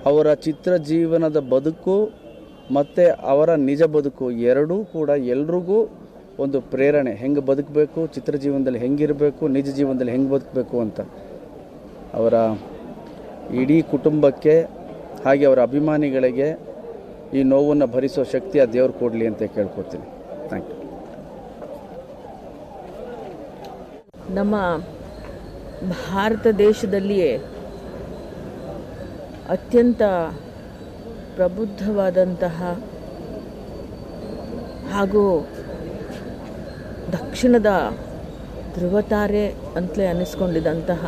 ಅವರ ಚಿತ್ರ ಜೀವನದ ಬದುಕು ಮತ್ತು ಅವರ ನಿಜ ಬದುಕು ಎರಡೂ ಕೂಡ ಎಲ್ರಿಗೂ ಒಂದು ಪ್ರೇರಣೆ. ಹೆಂಗೆ ಬದುಕಬೇಕು, ಚಿತ್ರ ಜೀವನದಲ್ಲಿ ಹೆಂಗಿರಬೇಕು, ನಿಜ ಜೀವನದಲ್ಲಿ ಹೆಂಗೆ ಬದುಕಬೇಕು ಅಂತ ಅವರ ಇಡೀ ಕುಟುಂಬಕ್ಕೆ ಹಾಗೆ ಅವರ ಅಭಿಮಾನಿಗಳಿಗೆ ಈ ನೋವನ್ನು ಭರಿಸೋ ಶಕ್ತಿ ಆ ದೇವ್ರು ಕೊಡಲಿ ಅಂತ ಕೇಳ್ಕೊತೀನಿ. Thank you. ನಮ್ಮ ಭಾರತ ದೇಶದಲ್ಲಿಯೇ ಅತ್ಯಂತ ಪ್ರಬುದ್ಧವಾದಂತಹ ಹಾಗೂ ದಕ್ಷಿಣದ ಧ್ರುವತಾರೆ ಅಂತಲೇ ಅನ್ನಿಸ್ಕೊಂಡಿದ್ದಂತಹ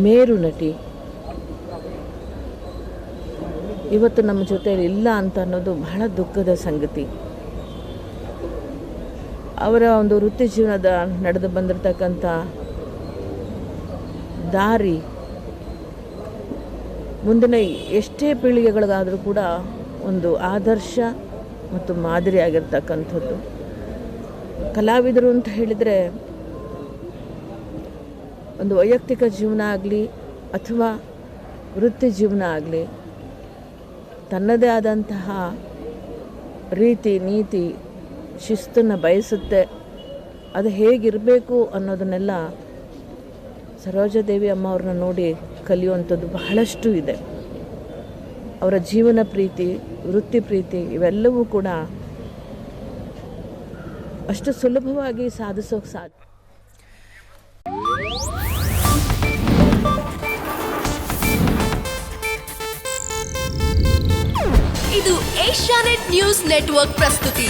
ಮೇರು ನಟಿ ಇವತ್ತು ನಮ್ಮ ಜೊತೆಯಲ್ಲಿ ಇಲ್ಲ ಅಂತ ಅನ್ನೋದು ಬಹಳ ದುಃಖದ ಸಂಗತಿ. ಅವರ ಒಂದು ವೃತ್ತಿ ಜೀವನದ ನಡೆದು ಬಂದಿರತಕ್ಕಂಥ ದಾರಿ ಮುಂದಿನ ಎಷ್ಟೇ ಪೀಳಿಗೆಗಳಿಗಾದರೂ ಕೂಡ ಒಂದು ಆದರ್ಶ ಮತ್ತು ಮಾದರಿಯಾಗಿರ್ತಕ್ಕಂಥದ್ದು. ಕಲಾವಿದರು ಅಂತ ಹೇಳಿದರೆ ಒಂದು ವೈಯಕ್ತಿಕ ಜೀವನ ಆಗಲಿ ಅಥವಾ ವೃತ್ತಿ ಜೀವನ ಆಗಲಿ ತನ್ನದೇ ಆದಂತಹ ರೀತಿ ನೀತಿ ಶಿಸ್ತನ್ನು ಬಯಸುತ್ತೆ. ಅದು ಹೇಗಿರಬೇಕು ಅನ್ನೋದನ್ನೆಲ್ಲ ಸರೋಜಾದೇವಿ ಅಮ್ಮ ಅವ್ರನ್ನ ನೋಡಿ ಕಲಿಯುವಂಥದ್ದು ಬಹಳಷ್ಟು ಇದೆ. ಅವರ ಜೀವನ ಪ್ರೀತಿ, ವೃತ್ತಿ ಪ್ರೀತಿ ಇವೆಲ್ಲವೂ ಕೂಡ ಅಷ್ಟು ಸುಲಭವಾಗಿ ಸಾಧಿಸೋಕೆ ಸಾಧ್ಯ. ಇದು ಏಷ್ಯಾನೆಟ್ ನ್ಯೂಸ್ ನೆಟ್ವರ್ಕ್ ಪ್ರಸ್ತುತಿ.